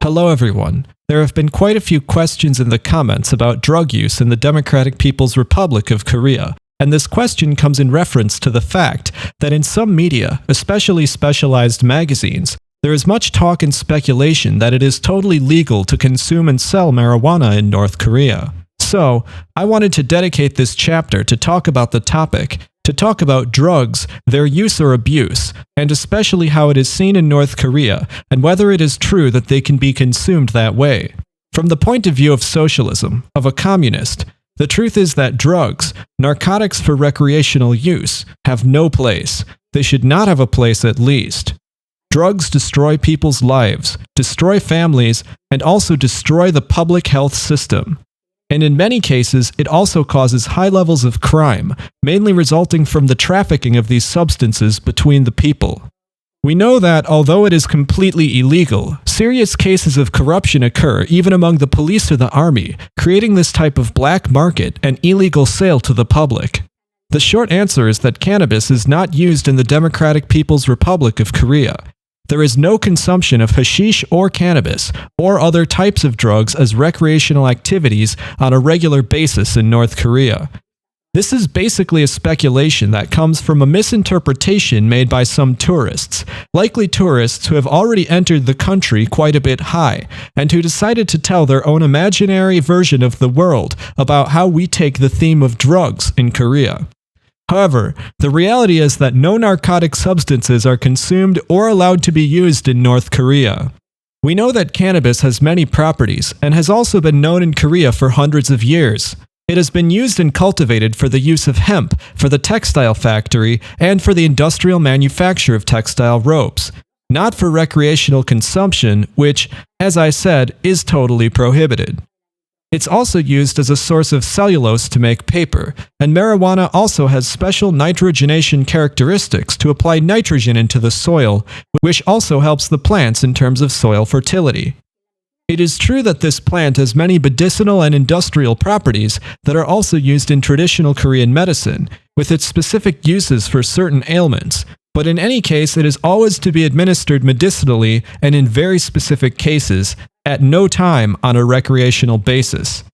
Hello everyone. There have been quite a few questions in the comments about drug use in the Democratic People's Republic of Korea, and this question comes in reference to the fact that in some media, especially specialized magazines, there is much talk and speculation that it is totally legal to consume and sell marijuana in North Korea. So, I wanted to dedicate this chapter to talk about the topic, to talk about drugs, their use or abuse, and especially how it is seen in North Korea, and whether it is true that they can be consumed that way. From the point of view of socialism, of a communist, the truth is that drugs, narcotics for recreational use, have no place. They should not have a place at least. Drugs destroy people's lives, destroy families, and also destroy the public health system. And in many cases, it also causes high levels of crime, mainly resulting from the trafficking of these substances between the people. We know that, although it is completely illegal, serious cases of corruption occur even among the police or the army, creating this type of black market and illegal sale to the public. The short answer is that cannabis is not used in the Democratic People's Republic of Korea. There is no consumption of hashish or cannabis or other types of drugs as recreational activities on a regular basis in North Korea. This is basically a speculation that comes from a misinterpretation made by some tourists, likely tourists who have already entered the country quite a bit high, and who decided to tell their own imaginary version of the world about how we take the theme of drugs in Korea. However, the reality is that no narcotic substances are consumed or allowed to be used in North Korea. We know that cannabis has many properties and has also been known in Korea for hundreds of years. It has been used and cultivated for the use of hemp, for the textile factory, and for the industrial manufacture of textile ropes, not for recreational consumption, which, as I said, is totally prohibited. It's also used as a source of cellulose to make paper, and marijuana also has special nitrogenation characteristics to apply nitrogen into the soil, which also helps the plants in terms of soil fertility. It is true that this plant has many medicinal and industrial properties that are also used in traditional Korean medicine, with its specific uses for certain ailments, but in any case it is always to be administered medicinally and in very specific cases, at no time on a recreational basis.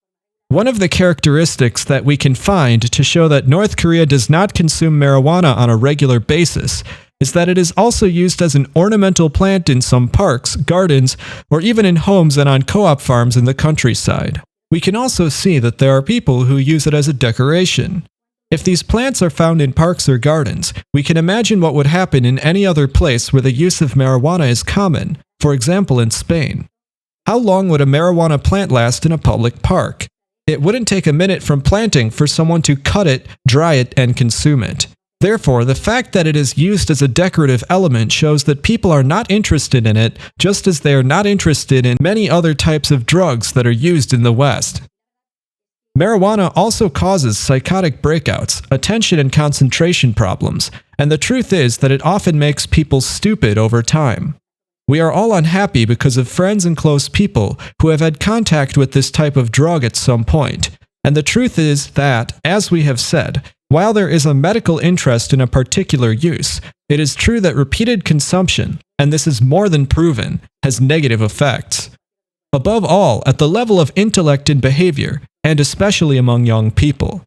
One of the characteristics that we can find to show that North Korea does not consume marijuana on a regular basis is that it is also used as an ornamental plant in some parks, gardens, or even in homes and on co-op farms in the countryside. We can also see that there are people who use it as a decoration. If these plants are found in parks or gardens, we can imagine what would happen in any other place where the use of marijuana is common, for example in Spain. How long would a marijuana plant last in a public park? It wouldn't take a minute from planting for someone to cut it, dry it, and consume it. Therefore, the fact that it is used as a decorative element shows that people are not interested in it, just as they are not interested in many other types of drugs that are used in the West. Marijuana also causes psychotic breakouts, attention and concentration problems, and the truth is that it often makes people stupid over time. We are all unhappy because of friends and close people who have had contact with this type of drug at some point. And the truth is that, as we have said, while there is a medical interest in a particular use, it is true that repeated consumption, and this is more than proven, has negative effects. Above all, at the level of intellect and behavior, and especially among young people.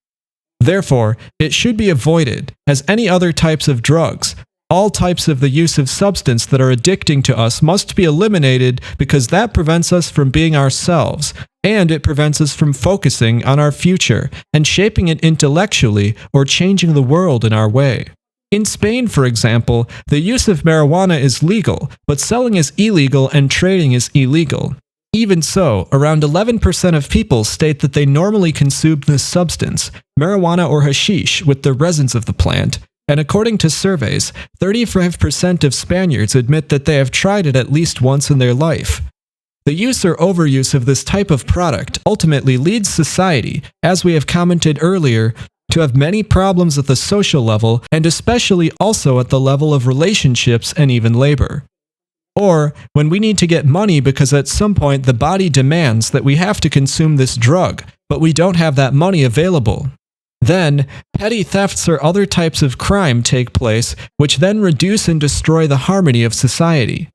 Therefore, it should be avoided, as any other types of drugs. All types of the use of substance that are addicting to us must be eliminated because that prevents us from being ourselves, and it prevents us from focusing on our future and shaping it intellectually or changing the world in our way. In Spain, for example, the use of marijuana is legal, but selling is illegal and trading is illegal. Even so, around 11% of people state that they normally consume this substance, marijuana or hashish, with the resins of the plant. And according to surveys, 35% of Spaniards admit that they have tried it at least once in their life. The use or overuse of this type of product ultimately leads society, as we have commented earlier, to have many problems at the social level and especially also at the level of relationships and even labor. Or when we need to get money because at some point the body demands that we have to consume this drug, but we don't have that money available. Then, petty thefts or other types of crime take place, which then reduce and destroy the harmony of society.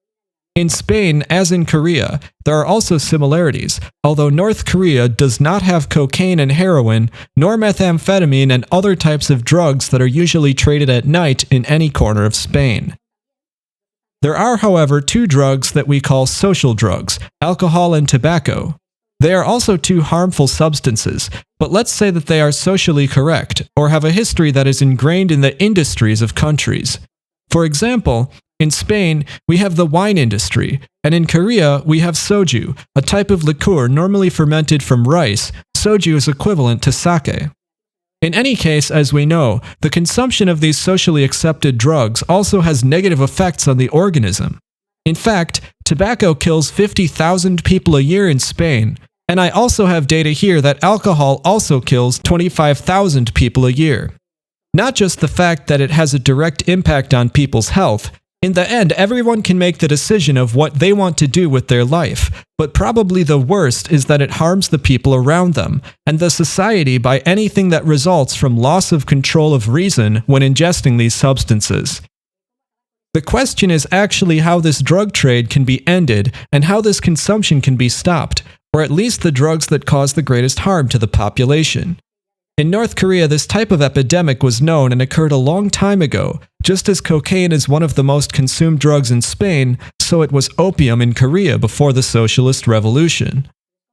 In Spain, as in Korea, there are also similarities, although North Korea does not have cocaine and heroin, nor methamphetamine and other types of drugs that are usually traded at night in any corner of Spain. There are, however, two drugs that we call social drugs, alcohol and tobacco. They are also two harmful substances, but let's say that they are socially correct, or have a history that is ingrained in the industries of countries. For example, in Spain, we have the wine industry, and in Korea, we have soju, a type of liqueur normally fermented from rice. Soju is equivalent to sake. In any case, as we know, the consumption of these socially accepted drugs also has negative effects on the organism. In fact, tobacco kills 50,000 people a year in Spain, and I also have data here that alcohol also kills 25,000 people a year. Not just the fact that it has a direct impact on people's health. In the end, everyone can make the decision of what they want to do with their life, but probably the worst is that it harms the people around them, and the society by anything that results from loss of control of reason when ingesting these substances. The question is actually how this drug trade can be ended and how this consumption can be stopped, or at least the drugs that cause the greatest harm to the population. In North Korea, this type of epidemic was known and occurred a long time ago. Just as cocaine is one of the most consumed drugs in Spain, so it was opium in Korea before the Socialist Revolution.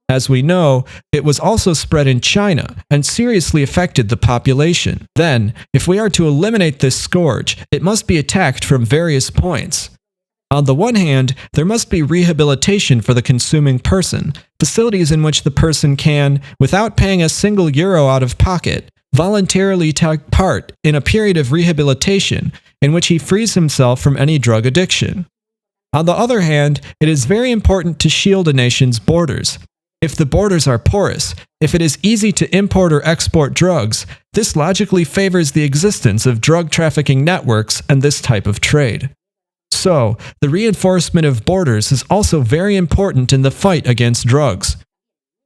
As we know, it was also spread in China and seriously affected the population. Then, if we are to eliminate this scourge, it must be attacked from various points. On the one hand, there must be rehabilitation for the consuming person, facilities in which the person can, without paying a single euro out of pocket, voluntarily take part in a period of rehabilitation in which he frees himself from any drug addiction. On the other hand, it is very important to shield a nation's borders. If the borders are porous, if it is easy to import or export drugs, this logically favors the existence of drug trafficking networks and this type of trade. So, the reinforcement of borders is also very important in the fight against drugs.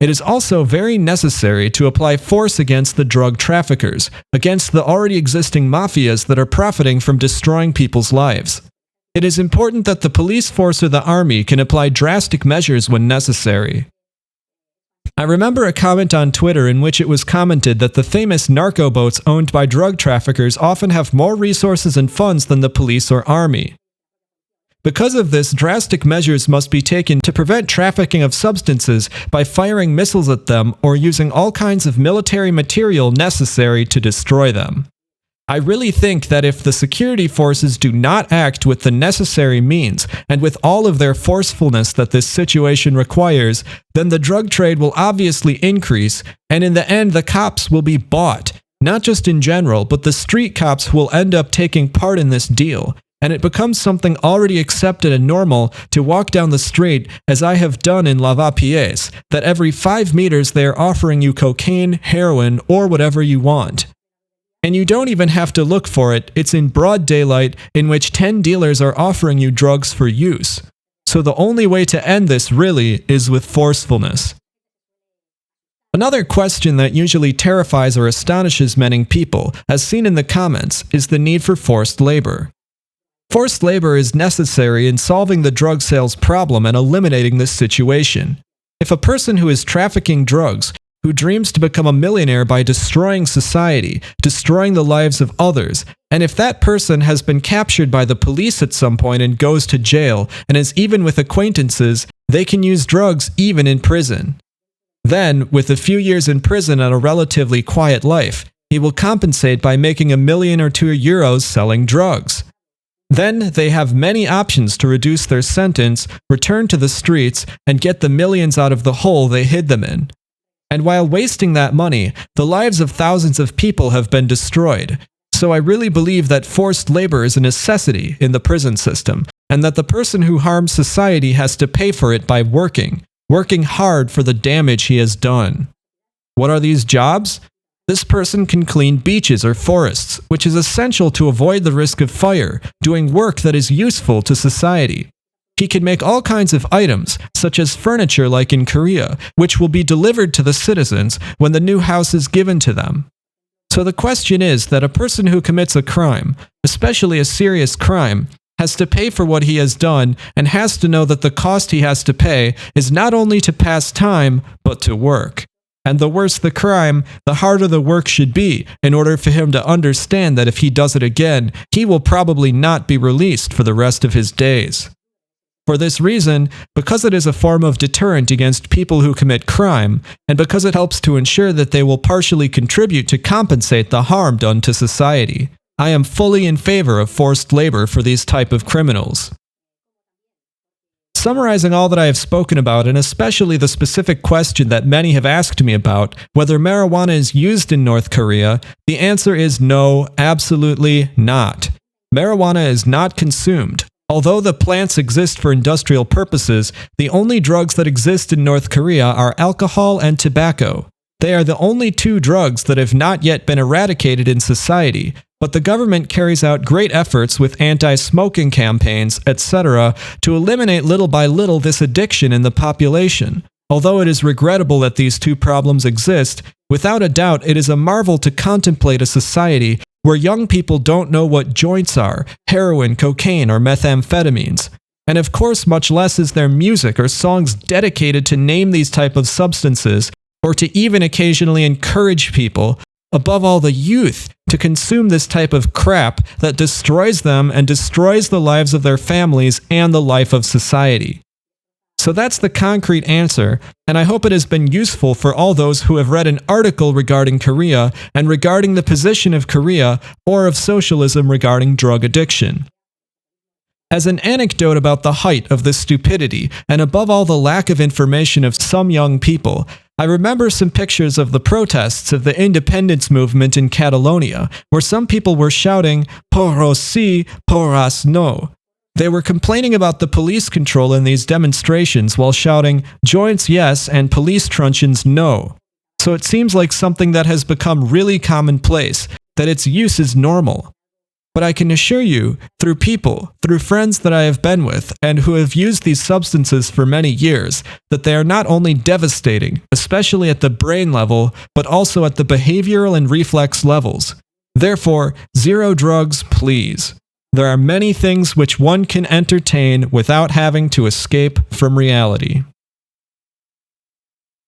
It is also very necessary to apply force against the drug traffickers, against the already existing mafias that are profiting from destroying people's lives. It is important that the police force or the army can apply drastic measures when necessary. I remember a comment on Twitter in which it was commented that the famous narco boats owned by drug traffickers often have more resources and funds than the police or army. Because of this, drastic measures must be taken to prevent trafficking of substances by firing missiles at them or using all kinds of military material necessary to destroy them. I really think that if the security forces do not act with the necessary means and with all of their forcefulness that this situation requires, then the drug trade will obviously increase, and in the end the cops will be bought, not just in general, but the street cops will end up taking part in this deal. And it becomes something already accepted and normal to walk down the street, as I have done in Lavapiés, that every 5 meters they are offering you cocaine, heroin, or whatever you want. And you don't even have to look for it, it's in broad daylight in which 10 dealers are offering you drugs for use. So the only way to end this really is with forcefulness. Another question that usually terrifies or astonishes many people, as seen in the comments, is the need for forced labor. Forced labor is necessary in solving the drug sales problem and eliminating this situation. If a person who is trafficking drugs, who dreams to become a millionaire by destroying society, destroying the lives of others, and if that person has been captured by the police at some point and goes to jail, and is even with acquaintances, they can use drugs even in prison. Then, with a few years in prison and a relatively quiet life, he will compensate by making €1 million or €2 selling drugs. Then they have many options to reduce their sentence, return to the streets, and get the millions out of the hole they hid them in. And while wasting that money, the lives of thousands of people have been destroyed. So I really believe that forced labor is a necessity in the prison system, and that the person who harms society has to pay for it by working hard for the damage he has done. What are these jobs? This person can clean beaches or forests, which is essential to avoid the risk of fire, doing work that is useful to society. He can make all kinds of items, such as furniture like in Korea, which will be delivered to the citizens when the new house is given to them. So the question is that a person who commits a crime, especially a serious crime, has to pay for what he has done and has to know that the cost he has to pay is not only to pass time, but to work. And the worse the crime, the harder the work should be in order for him to understand that if he does it again, he will probably not be released for the rest of his days. For this reason, because it is a form of deterrent against people who commit crime, and because it helps to ensure that they will partially contribute to compensate the harm done to society, I am fully in favor of forced labor for these type of criminals. Summarizing all that I have spoken about, and especially the specific question that many have asked me about, whether marijuana is used in North Korea, the answer is no, absolutely not. Marijuana is not consumed. Although the plants exist for industrial purposes, the only drugs that exist in North Korea are alcohol and tobacco. They are the only two drugs that have not yet been eradicated in society, but the government carries out great efforts with anti-smoking campaigns, etc., to eliminate little by little this addiction in the population. Although it is regrettable that these two problems exist, without a doubt it is a marvel to contemplate a society where young people don't know what joints are, heroin, cocaine, or methamphetamines. And of course, much less is there music or songs dedicated to name these type of substances, or to even occasionally encourage people, above all the youth, to consume this type of crap that destroys them and destroys the lives of their families and the life of society. So that's the concrete answer, and I hope it has been useful for all those who have read an article regarding Korea and regarding the position of Korea or of socialism regarding drug addiction. As an anecdote about the height of this stupidity, and above all the lack of information of some young people, I remember some pictures of the protests of the independence movement in Catalonia, where some people were shouting, "Porros sí, porras no." They were complaining about the police control in these demonstrations while shouting, "Joints yes and police truncheons no." So it seems like something that has become really commonplace, that its use is normal. But I can assure you, through people, through friends that I have been with, and who have used these substances for many years, that they are not only devastating, especially at the brain level, but also at the behavioral and reflex levels. Therefore, zero drugs, please. There are many things which one can entertain without having to escape from reality.